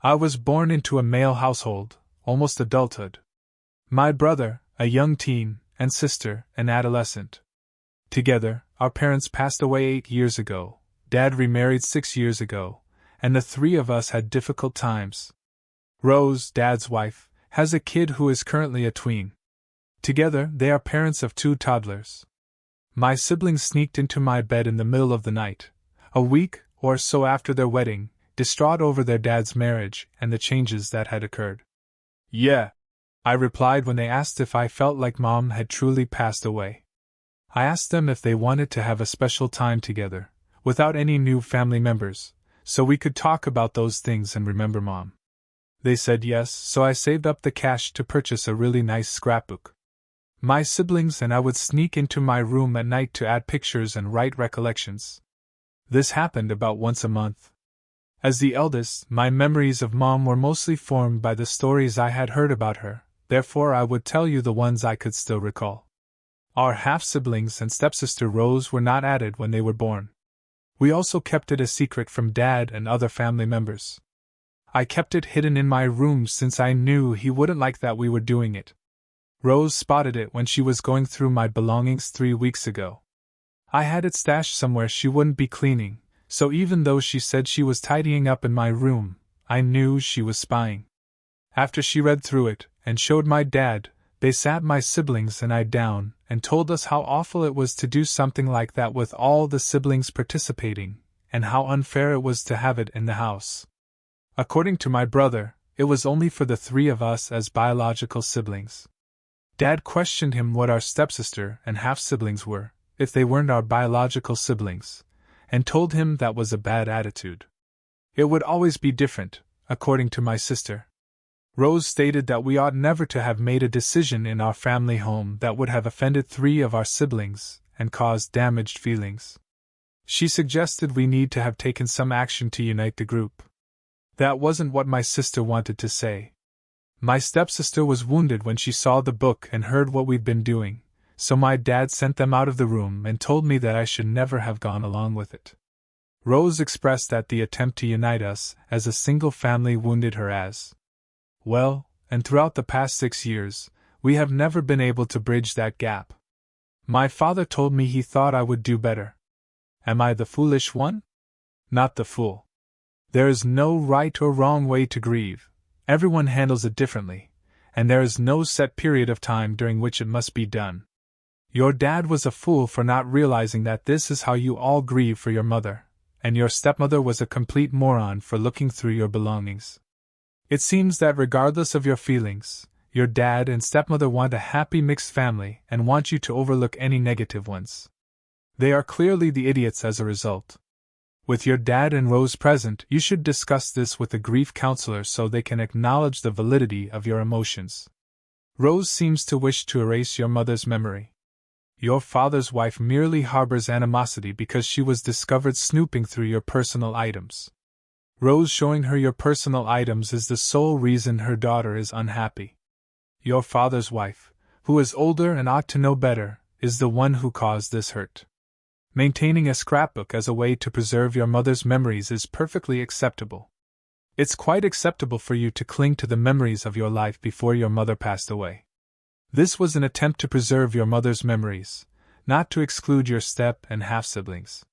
I was born into a male household, almost adulthood. My brother, a young teen, and sister, an adolescent. Together, our parents passed away 8 years ago, Dad remarried 6 years ago, and the three of us had difficult times. Rose, Dad's wife, has a kid who is currently a tween. Together, they are parents of 2 toddlers. My siblings sneaked into my bed in the middle of the night, a week or so after their wedding, distraught over their dad's marriage and the changes that had occurred. Yeah, I replied when they asked if I felt like Mom had truly passed away. I asked them if they wanted to have a special time together, without any new family members, so we could talk about those things and remember Mom. They said yes, so I saved up the cash to purchase a really nice scrapbook. My siblings and I would sneak into my room at night to add pictures and write recollections. This happened about once a month. As the eldest, my memories of Mom were mostly formed by the stories I had heard about her, therefore I would tell you the ones I could still recall. Our half-siblings and stepsister Rose were not added when they were born. We also kept it a secret from Dad and other family members. I kept it hidden in my room since I knew he wouldn't like that we were doing it. Rose spotted it when she was going through my belongings 3 weeks ago. I had it stashed somewhere she wouldn't be cleaning, so even though she said she was tidying up in my room, I knew she was spying. After she read through it and showed my dad, they sat my siblings and I down and told us how awful it was to do something like that with all the siblings participating, and how unfair it was to have it in the house. According to my brother, it was only for the 3 of us as biological siblings. Dad questioned him what our stepsister and half-siblings were, if they weren't our biological siblings, and told him that was a bad attitude. It would always be different, according to my sister. Rose stated that we ought never to have made a decision in our family home that would have offended 3 of our siblings and caused damaged feelings. She suggested we need to have taken some action to unite the group. That wasn't what my sister wanted to say. My stepsister was wounded when she saw the book and heard what we'd been doing, so my dad sent them out of the room and told me that I should never have gone along with it. Rose expressed that the attempt to unite us as a single family wounded her as well, and throughout the past 6 years, we have never been able to bridge that gap. My father told me he thought I would do better. Am I the foolish one? Not the fool. There is no right or wrong way to grieve. Everyone handles it differently, and there is no set period of time during which it must be done. Your dad was a fool for not realizing that this is how you all grieve for your mother, and your stepmother was a complete moron for looking through your belongings. It seems that regardless of your feelings, your dad and stepmother want a happy mixed family and want you to overlook any negative ones. They are clearly the idiots as a result. With your dad and Rose present, you should discuss this with a grief counselor so they can acknowledge the validity of your emotions. Rose seems to wish to erase your mother's memory. Your father's wife merely harbors animosity because she was discovered snooping through your personal items. Rose showing her your personal items is the sole reason her daughter is unhappy. Your father's wife, who is older and ought to know better, is the one who caused this hurt. Maintaining a scrapbook as a way to preserve your mother's memories is perfectly acceptable. It's quite acceptable for you to cling to the memories of your life before your mother passed away. This was an attempt to preserve your mother's memories, not to exclude your step and half-siblings.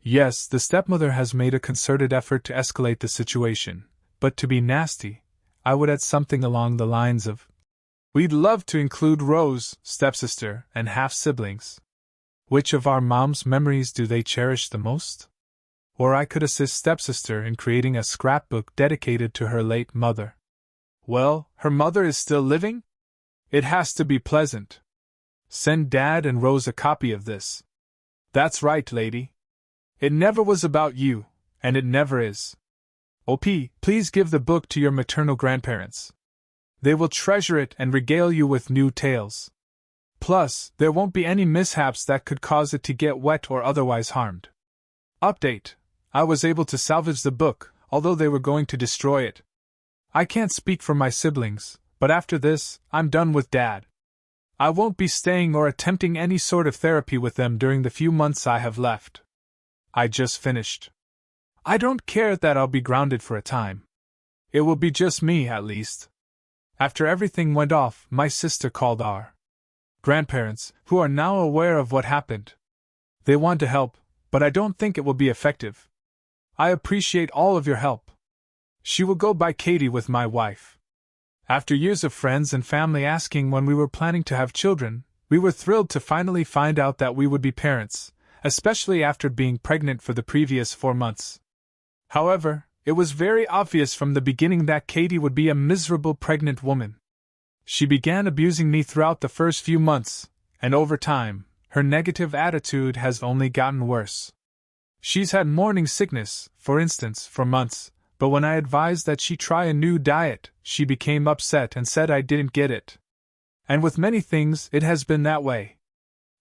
Yes, the stepmother has made a concerted effort to escalate the situation, but to be nasty, I would add something along the lines of, "We'd love to include Rose, stepsister, and half-siblings. Which of our mom's memories do they cherish the most?" Or I could assist stepsister in creating a scrapbook dedicated to her late mother. Well, her mother is still living? It has to be pleasant. Send Dad and Rose a copy of this. That's right, lady. It never was about you, and it never is. OP, please give the book to your maternal grandparents. They will treasure it and regale you with new tales. Plus, there won't be any mishaps that could cause it to get wet or otherwise harmed. Update: I was able to salvage the book, although they were going to destroy it. I can't speak for my siblings, but after this, I'm done with Dad. I won't be staying or attempting any sort of therapy with them during the few months I have left. I just finished. I don't care that I'll be grounded for a time. It will be just me, at least. After everything went off, my sister called our grandparents, who are now aware of what happened. They want to help, but I don't think it will be effective. I appreciate all of your help. She will go by Katie with my wife. After years of friends and family asking when we were planning to have children, we were thrilled to finally find out that we would be parents, especially after being pregnant for the previous 4 months. However, it was very obvious from the beginning that Katie would be a miserable pregnant woman. She began abusing me throughout the first few months, and over time, her negative attitude has only gotten worse. She's had morning sickness, for instance, for months, but when I advised that she try a new diet, she became upset and said I didn't get it. And with many things, it has been that way.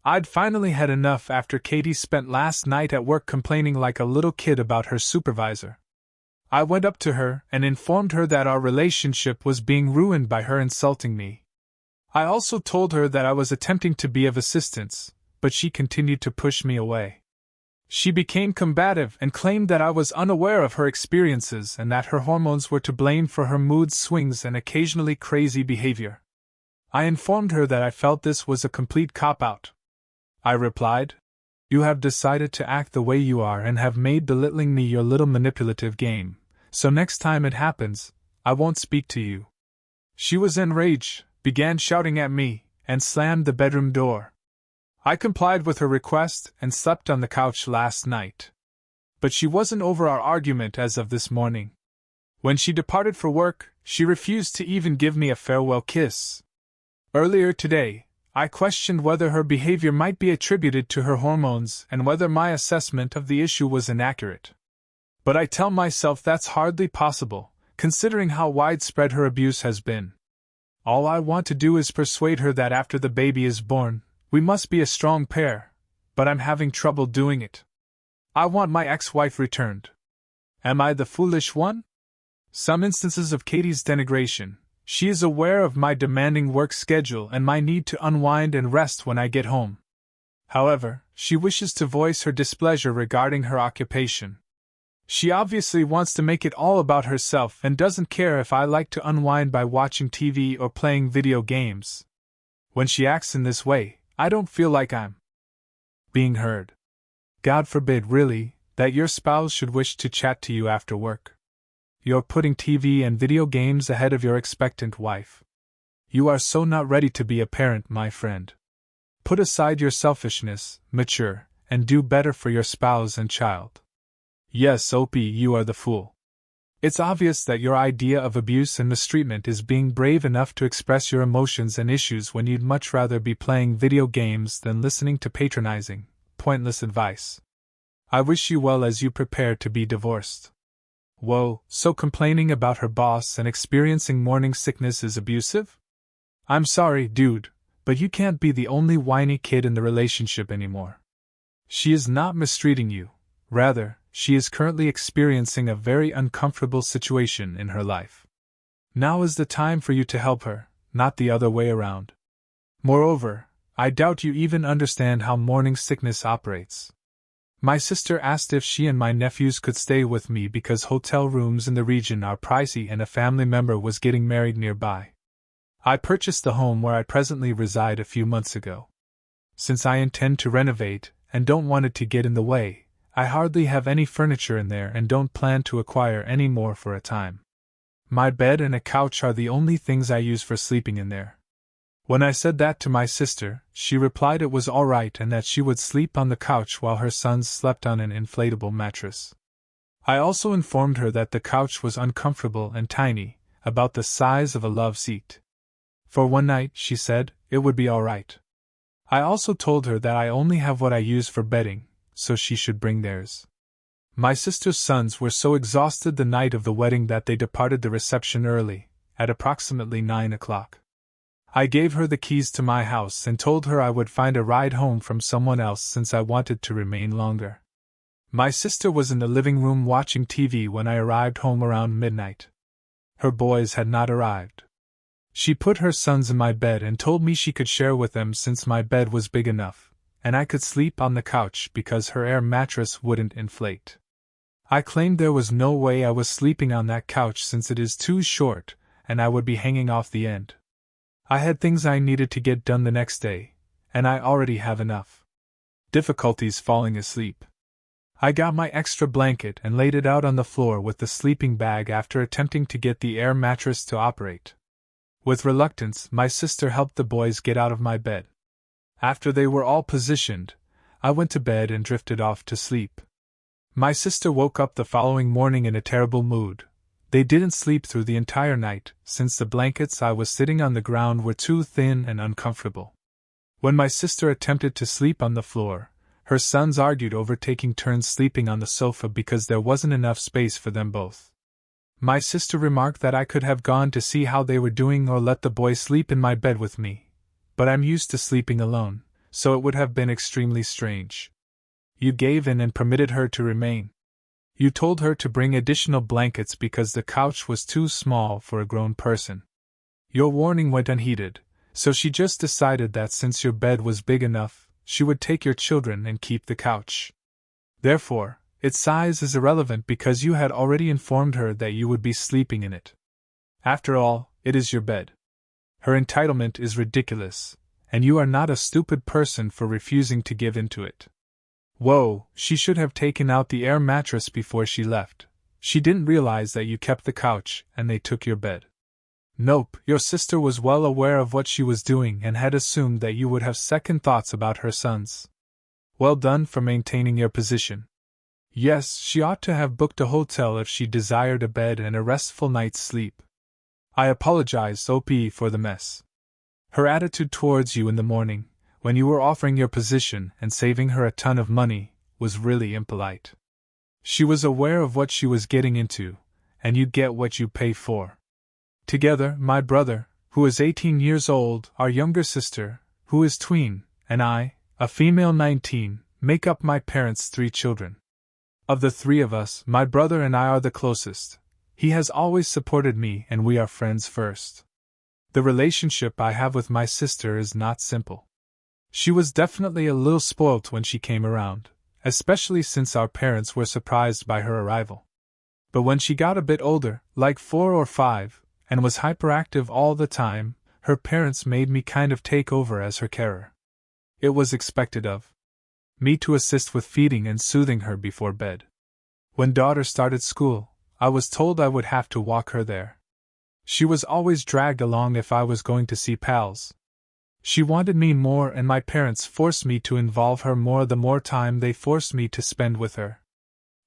I'd finally had enough after Katie spent last night at work complaining like a little kid about her supervisor. I went up to her and informed her that our relationship was being ruined by her insulting me. I also told her that I was attempting to be of assistance, but she continued to push me away. She became combative and claimed that I was unaware of her experiences and that her hormones were to blame for her mood swings and occasionally crazy behavior. I informed her that I felt this was a complete cop-out. I replied, "You have decided to act the way you are and have made belittling me your little manipulative game, so next time it happens, I won't speak to you." She was enraged, began shouting at me, and slammed the bedroom door. I complied with her request and slept on the couch last night. But she wasn't over our argument as of this morning. When she departed for work, she refused to even give me a farewell kiss. Earlier today, I questioned whether her behavior might be attributed to her hormones and whether my assessment of the issue was inaccurate. But I tell myself that's hardly possible, considering how widespread her abuse has been. All I want to do is persuade her that after the baby is born, we must be a strong pair, but I'm having trouble doing it. I want my ex-wife returned. Am I the foolish one? Some instances of Katie's denigration. She is aware of my demanding work schedule and my need to unwind and rest when I get home. However, she wishes to voice her displeasure regarding her occupation. She obviously wants to make it all about herself and doesn't care if I like to unwind by watching TV or playing video games. When she acts in this way, I don't feel like I'm being heard. God forbid, really, that your spouse should wish to chat to you after work. You're putting TV and video games ahead of your expectant wife. You are so not ready to be a parent, my friend. Put aside your selfishness, mature, and do better for your spouse and child. Yes, OP, you are the fool. It's obvious that your idea of abuse and mistreatment is being brave enough to express your emotions and issues when you'd much rather be playing video games than listening to patronizing, pointless advice. I wish you well as you prepare to be divorced. Whoa, so complaining about her boss and experiencing morning sickness is abusive? I'm sorry, dude, but you can't be the only whiny kid in the relationship anymore. She is not mistreating you. Rather, she is currently experiencing a very uncomfortable situation in her life. Now is the time for you to help her, not the other way around. Moreover, I doubt you even understand how morning sickness operates. My sister asked if she and my nephews could stay with me because hotel rooms in the region are pricey and a family member was getting married nearby. I purchased the home where I presently reside a few months ago. Since I intend to renovate and don't want it to get in the way, I hardly have any furniture in there and don't plan to acquire any more for a time. My bed and a couch are the only things I use for sleeping in there. When I said that to my sister, she replied it was all right and that she would sleep on the couch while her sons slept on an inflatable mattress. I also informed her that the couch was uncomfortable and tiny, about the size of a love seat. For one night, she said, it would be all right. I also told her that I only have what I use for bedding, so she should bring theirs. My sister's sons were so exhausted the night of the wedding that they departed the reception early, at approximately 9 o'clock. I gave her the keys to my house and told her I would find a ride home from someone else since I wanted to remain longer. My sister was in the living room watching TV when I arrived home around midnight. Her boys had not arrived. She put her sons in my bed and told me she could share with them since my bed was big enough, and I could sleep on the couch because her air mattress wouldn't inflate. I claimed there was no way I was sleeping on that couch since it is too short, and I would be hanging off the end. I had things I needed to get done the next day, and I already have enough difficulties falling asleep. I got my extra blanket and laid it out on the floor with the sleeping bag after attempting to get the air mattress to operate. With reluctance, my sister helped the boys get out of my bed. After they were all positioned, I went to bed and drifted off to sleep. My sister woke up the following morning in a terrible mood. They didn't sleep through the entire night, since the blankets I was sitting on the ground were too thin and uncomfortable. When my sister attempted to sleep on the floor, her sons argued over taking turns sleeping on the sofa because there wasn't enough space for them both. My sister remarked that I could have gone to see how they were doing or let the boys sleep in my bed with me, but I'm used to sleeping alone, so it would have been extremely strange. You gave in and permitted her to remain. You told her to bring additional blankets because the couch was too small for a grown person. Your warning went unheeded, so she just decided that since your bed was big enough, she would take your children and keep the couch. Therefore, its size is irrelevant because you had already informed her that you would be sleeping in it. After all, it is your bed. Her entitlement is ridiculous, and you are not a stupid person for refusing to give in to it. Whoa, she should have taken out the air mattress before she left. She didn't realize that you kept the couch and they took your bed. Nope, your sister was well aware of what she was doing and had assumed that you would have second thoughts about her sons. Well done for maintaining your position. Yes, she ought to have booked a hotel if she desired a bed and a restful night's sleep. I apologize, OP, for the mess. Her attitude towards you in the morning, when you were offering your position and saving her a ton of money, was really impolite. She was aware of what she was getting into, and you get what you pay for. Together, my brother, who is 18 years old, our younger sister, who is tween, and I, a female 19, make up my parents' 3 children. Of the 3 of us, my brother and I are the closest. He has always supported me and we are friends first. The relationship I have with my sister is not simple. She was definitely a little spoilt when she came around, especially since our parents were surprised by her arrival. But when she got a bit older, like 4 or 5, and was hyperactive all the time, her parents made me kind of take over as her carer. It was expected of me to assist with feeding and soothing her before bed. When daughter started school, I was told I would have to walk her there. She was always dragged along if I was going to see pals. She wanted me more and my parents forced me to involve her more the more time they forced me to spend with her.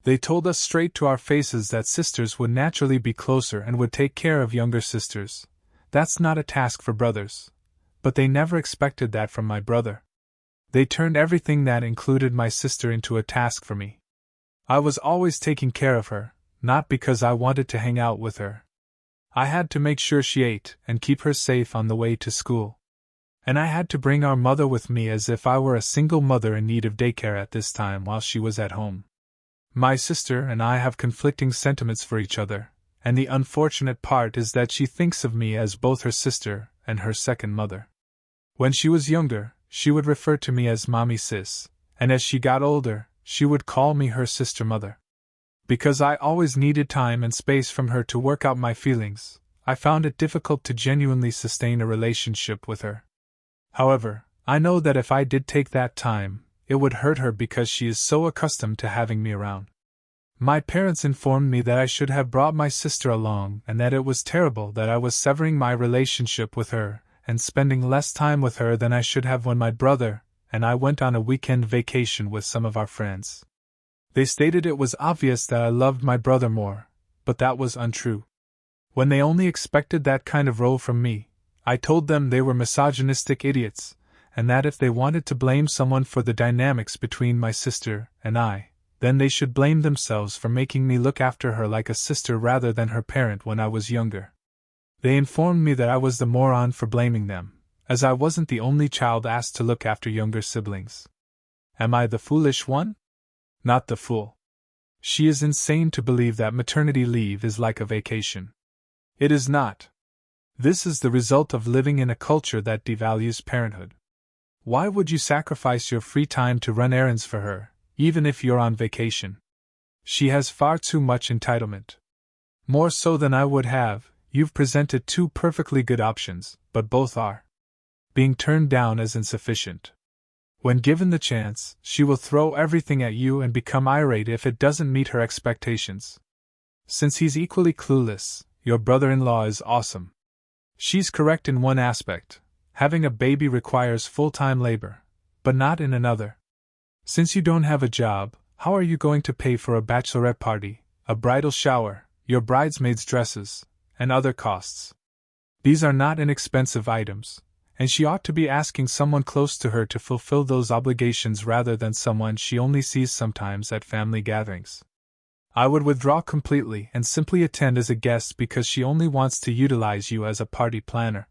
They told us straight to our faces that sisters would naturally be closer and would take care of younger sisters. That's not a task for brothers. But they never expected that from my brother. They turned everything that included my sister into a task for me. I was always taking care of her, not because I wanted to hang out with her. I had to make sure she ate and keep her safe on the way to school. And I had to bring our mother with me as if I were a single mother in need of daycare at this time while she was at home. My sister and I have conflicting sentiments for each other, and the unfortunate part is that she thinks of me as both her sister and her second mother. When she was younger, she would refer to me as Mommy Sis, and as she got older, she would call me her sister mother. Because I always needed time and space from her to work out my feelings, I found it difficult to genuinely sustain a relationship with her. However, I know that if I did take that time, it would hurt her because she is so accustomed to having me around. My parents informed me that I should have brought my sister along and that it was terrible that I was severing my relationship with her and spending less time with her than I should have when my brother and I went on a weekend vacation with some of our friends. They stated it was obvious that I loved my brother more, but that was untrue. When they only expected that kind of role from me, I told them they were misogynistic idiots, and that if they wanted to blame someone for the dynamics between my sister and I, then they should blame themselves for making me look after her like a sister rather than her parent when I was younger. They informed me that I was the moron for blaming them, as I wasn't the only child asked to look after younger siblings. Am I the foolish one? Not the fool. She is insane to believe that maternity leave is like a vacation. It is not. This is the result of living in a culture that devalues parenthood. Why would you sacrifice your free time to run errands for her, even if you're on vacation? She has far too much entitlement. More so than I would have. You've presented two perfectly good options, but both are being turned down as insufficient. When given the chance, she will throw everything at you and become irate if it doesn't meet her expectations. Since he's equally clueless, your brother-in-law is awesome. She's correct in one aspect: having a baby requires full-time labor, but not in another. Since you don't have a job, how are you going to pay for a bachelorette party, a bridal shower, your bridesmaids' dresses, and other costs? These are not inexpensive items, and she ought to be asking someone close to her to fulfill those obligations rather than someone she only sees sometimes at family gatherings. I would withdraw completely and simply attend as a guest because she only wants to utilize you as a party planner.